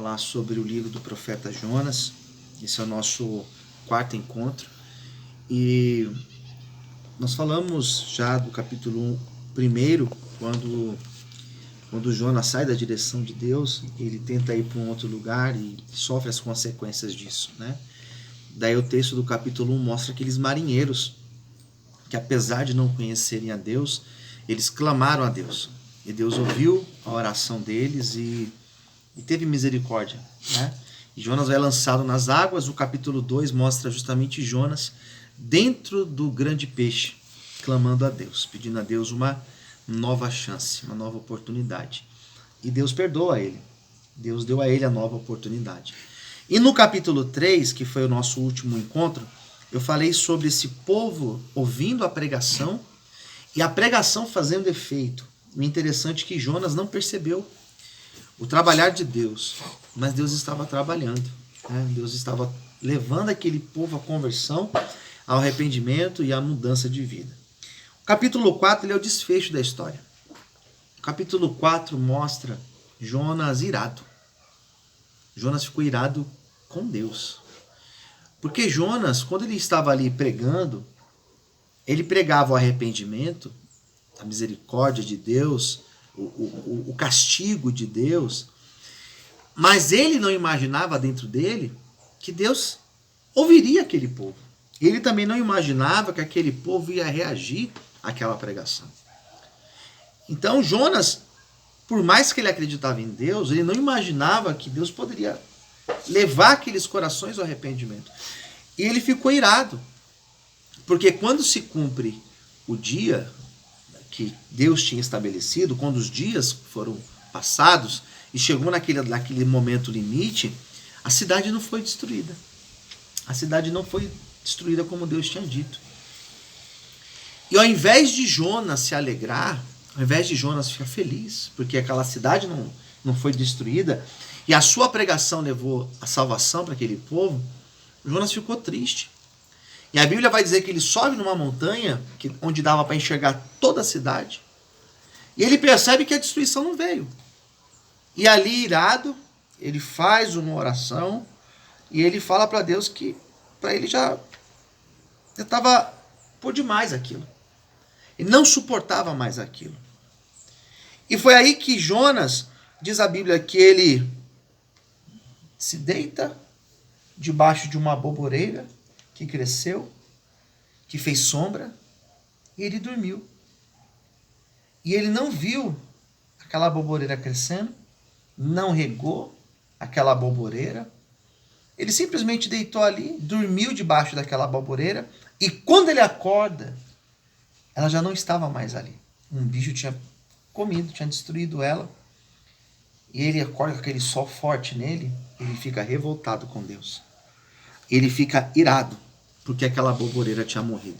falar sobre o livro do profeta Jonas. Esse é o nosso quarto encontro. E nós falamos já do capítulo 1, quando Jonas sai da direção de Deus, ele tenta ir para um outro lugar e sofre as consequências disso, né? Daí o texto do capítulo 1 mostra aqueles marinheiros que, apesar de não conhecerem a Deus, eles clamaram a Deus. E Deus ouviu a oração deles e teve misericórdia, né? E Jonas vai lançado nas águas. O capítulo 2 mostra justamente Jonas dentro do grande peixe, clamando a Deus, pedindo a Deus uma nova chance, uma nova oportunidade. E Deus perdoa ele. Deus deu a ele a nova oportunidade. E no capítulo 3, que foi o nosso último encontro, eu falei sobre esse povo ouvindo a pregação e a pregação fazendo efeito. O interessante é que Jonas não percebeu o trabalhar de Deus, mas Deus estava trabalhando, né? Deus estava levando aquele povo à conversão, ao arrependimento e à mudança de vida. O capítulo 4 ele é o desfecho da história. O capítulo 4 mostra Jonas irado. Jonas ficou irado com Deus. Porque Jonas, quando ele estava ali pregando, ele pregava o arrependimento, a misericórdia de Deus, o castigo de Deus, mas ele não imaginava dentro dele que Deus ouviria aquele povo. Ele também não imaginava que aquele povo ia reagir àquela pregação. Então Jonas, por mais que ele acreditava em Deus, ele não imaginava que Deus poderia levar aqueles corações ao arrependimento. E ele ficou irado, porque quando se cumpre o dia que Deus tinha estabelecido, quando os dias foram passados e chegou naquele momento limite, a cidade não foi destruída. A cidade não foi destruída como Deus tinha dito. E ao invés de Jonas se alegrar, ao invés de Jonas ficar feliz, porque aquela cidade não foi destruída e a sua pregação levou a salvação para aquele povo, Jonas ficou triste. E a Bíblia vai dizer que ele sobe numa montanha onde dava para enxergar toda a cidade. E ele percebe que a destruição não veio. E ali, irado, ele faz uma oração e ele fala para Deus que para ele já estava por demais aquilo. Ele não suportava mais aquilo. E foi aí que Jonas, diz a Bíblia, que ele se deita debaixo de uma aboboreira que cresceu, que fez sombra, e ele dormiu. E ele não viu aquela aboboreira crescendo, não regou aquela aboboreira. Ele simplesmente deitou ali, dormiu debaixo daquela aboboreira, e quando ele acorda, ela já não estava mais ali. Um bicho tinha comido, tinha destruído ela. E ele acorda com aquele sol forte nele, ele fica revoltado com Deus. Ele fica irado, porque aquela aboboreira tinha morrido.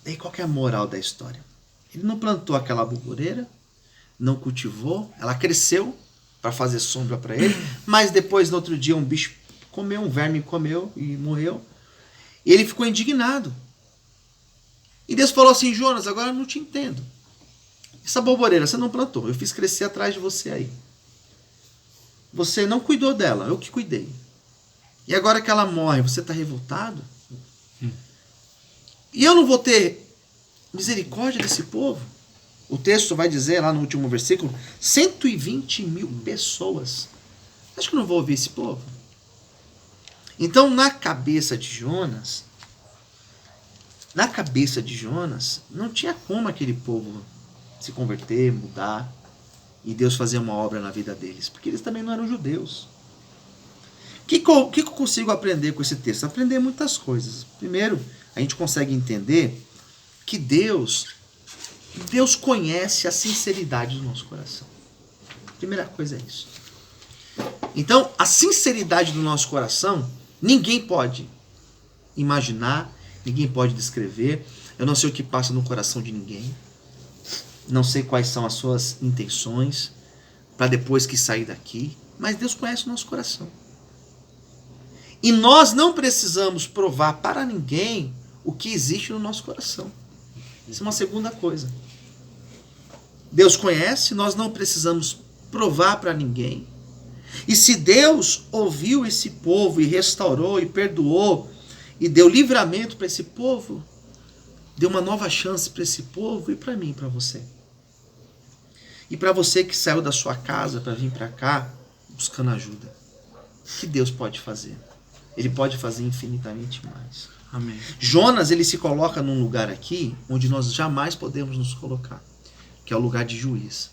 Daí qual que é a moral da história? Ele não plantou aquela aboboreira, não cultivou, ela cresceu para fazer sombra para ele, mas depois, no outro dia, um bicho comeu, um verme comeu e morreu. E ele ficou indignado. E Deus falou assim: Jonas, agora eu não te entendo. Essa aboboreira você não plantou, eu fiz crescer atrás de você aí. Você não cuidou dela, eu que cuidei. E agora que ela morre, você está revoltado? E eu não vou ter misericórdia desse povo? O texto vai dizer lá no último versículo, 120 mil pessoas. Acho que eu não vou ouvir esse povo. Então, na cabeça de Jonas, não tinha como aquele povo se converter, mudar, e Deus fazer uma obra na vida deles, porque eles também não eram judeus. O que eu consigo aprender com esse texto? Aprender muitas coisas. Primeiro, a gente consegue entender que Deus conhece a sinceridade do nosso coração. Primeira coisa é isso. Então, a sinceridade do nosso coração, ninguém pode imaginar, ninguém pode descrever. Eu não sei o que passa no coração de ninguém. Não sei quais são as suas intenções para depois que sair daqui. Mas Deus conhece o nosso coração. E nós não precisamos provar para ninguém o que existe no nosso coração. Isso é uma segunda coisa. Deus conhece, nós não precisamos provar para ninguém. E se Deus ouviu esse povo e restaurou e perdoou e deu livramento para esse povo, deu uma nova chance para esse povo e para mim e para você. E para você que saiu da sua casa para vir para cá buscando ajuda. O que Deus pode fazer? Ele pode fazer infinitamente mais. Amém. Jonas, ele se coloca num lugar aqui onde nós jamais podemos nos colocar, que é o lugar de juiz.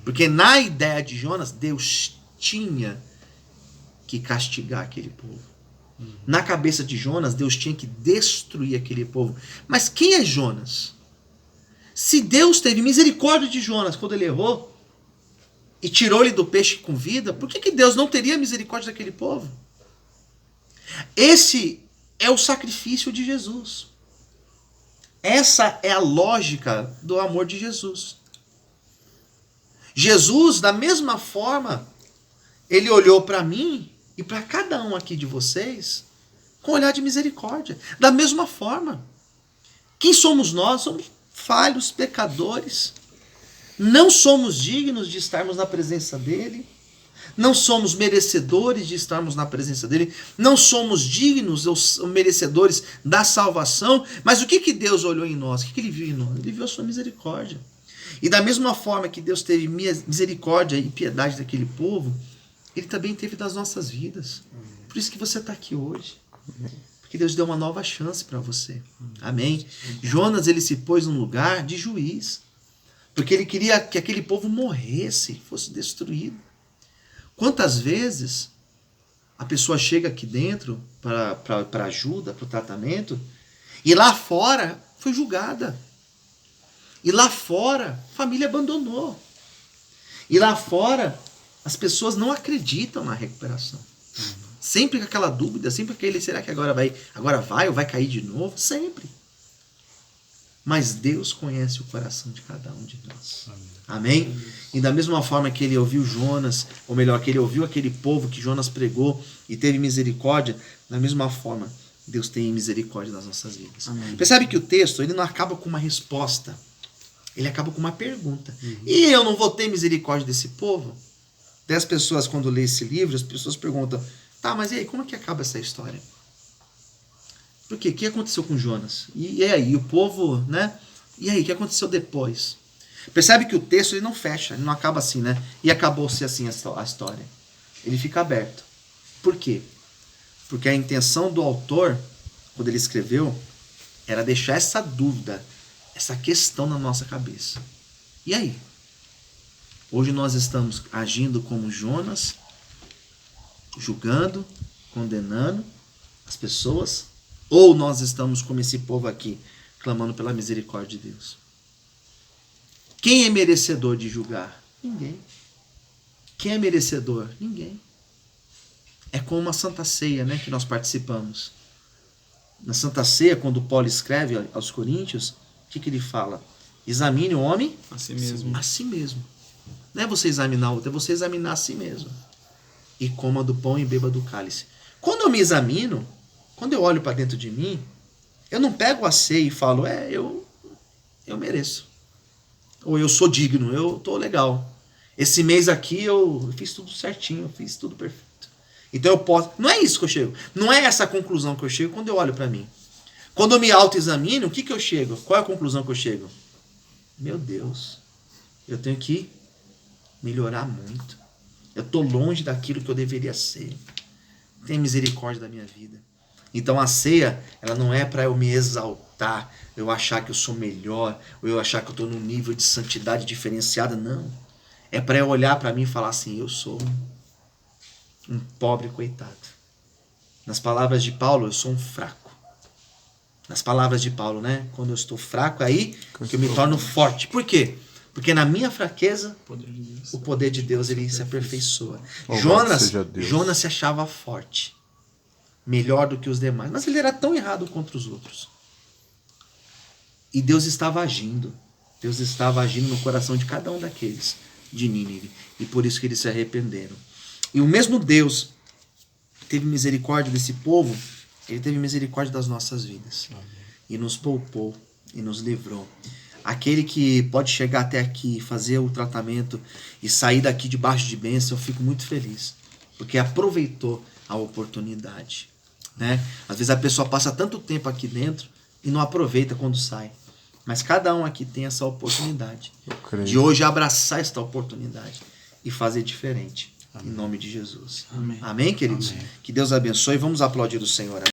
Porque na ideia de Jonas, Deus tinha que castigar aquele povo. Na cabeça de Jonas, Deus tinha que destruir aquele povo. Mas quem é Jonas? Se Deus teve misericórdia de Jonas quando ele errou e tirou ele do peixe com vida, por que Deus não teria misericórdia daquele povo? Esse é o sacrifício de Jesus. Essa é a lógica do amor de Jesus. Jesus, da mesma forma, ele olhou para mim e para cada um aqui de vocês com olhar de misericórdia. Da mesma forma. Quem somos nós? Somos falhos, pecadores. Não somos dignos de estarmos na presença dele. Não somos merecedores de estarmos na presença dele. Não somos dignos ou merecedores da salvação. Mas o que Deus olhou em nós? O que ele viu em nós? Ele viu a sua misericórdia. E da mesma forma que Deus teve misericórdia e piedade daquele povo, ele também teve das nossas vidas. Por isso que você está aqui hoje. Porque Deus deu uma nova chance para você. Amém? Jonas, ele se pôs num lugar de juiz. Porque ele queria que aquele povo morresse, fosse destruído. Quantas vezes a pessoa chega aqui dentro para ajuda, para o tratamento, e lá fora foi julgada. E lá fora a família abandonou. E lá fora as pessoas não acreditam na recuperação. Sempre com aquela dúvida, sempre aquele, será que agora vai ou vai cair de novo? Sempre. Mas Deus conhece o coração de cada um de nós. Amém? E da mesma forma que ele ouviu Jonas, ou melhor, que ele ouviu aquele povo que Jonas pregou e teve misericórdia, da mesma forma, Deus tem misericórdia das nossas vidas. Amém. Percebe que o texto, ele não acaba com uma resposta. Ele acaba com uma pergunta. E eu não vou ter misericórdia desse povo? Daí as pessoas, quando lê esse livro, as pessoas perguntam, tá, mas e aí, como é que acaba essa história? Por quê? O que aconteceu com Jonas? E aí, o povo, né? E aí, o que aconteceu depois? Percebe que o texto ele não fecha, ele não acaba assim, né? E acabou-se assim a história. Ele fica aberto. Por quê? Porque a intenção do autor, quando ele escreveu, era deixar essa dúvida, essa questão na nossa cabeça. E aí? Hoje nós estamos agindo como Jonas, julgando, condenando as pessoas, ou nós estamos como esse povo aqui, clamando pela misericórdia de Deus? Quem é merecedor de julgar? Ninguém. Quem é merecedor? Ninguém. É como a Santa Ceia, né, que nós participamos. Na Santa Ceia, quando Paulo escreve aos Coríntios, o que ele fala? Examine o homem a si mesmo. A si mesmo. Não é você examinar o outro, é você examinar a si mesmo. E coma do pão e beba do cálice. Quando eu me examino, quando eu olho para dentro de mim, eu não pego a ceia e falo, eu mereço. Ou eu sou digno, eu tô legal. Esse mês aqui eu fiz tudo certinho, eu fiz tudo perfeito. Então eu posso... Não é isso que eu chego. Não é essa a conclusão que eu chego quando eu olho para mim. Quando eu me autoexamino, o que eu chego? Qual é a conclusão que eu chego? Meu Deus, eu tenho que melhorar muito. Eu tô longe daquilo que eu deveria ser. Tenha misericórdia da minha vida. Então a ceia, ela não é para eu me exaltar, eu achar que eu sou melhor, ou eu achar que eu estou num nível de santidade diferenciada, não. É para eu olhar para mim e falar assim, eu sou um pobre coitado. Nas palavras de Paulo, eu sou um fraco. Nas palavras de Paulo, né? Quando eu estou fraco, aí que eu me torno forte. Por quê? Porque na minha fraqueza, o poder de Deus ele se aperfeiçoa. Jonas se achava forte. Melhor do que os demais. Mas ele era tão errado contra os outros. E Deus estava agindo. Deus estava agindo no coração de cada um daqueles de Nínive. E por isso que eles se arrependeram. E o mesmo Deus que teve misericórdia desse povo, ele teve misericórdia das nossas vidas. Amém. E nos poupou e nos livrou. Aquele que pode chegar até aqui, fazer o tratamento e sair daqui debaixo de bênção, eu fico muito feliz. porque aproveitou a oportunidade, né? Às vezes a pessoa passa tanto tempo aqui dentro e não aproveita quando sai. Mas cada um aqui tem essa oportunidade de hoje abraçar esta oportunidade e fazer diferente. Amém. Em nome de Jesus. Amém, Amém queridos? Amém. Que Deus abençoe. Vamos aplaudir o Senhor.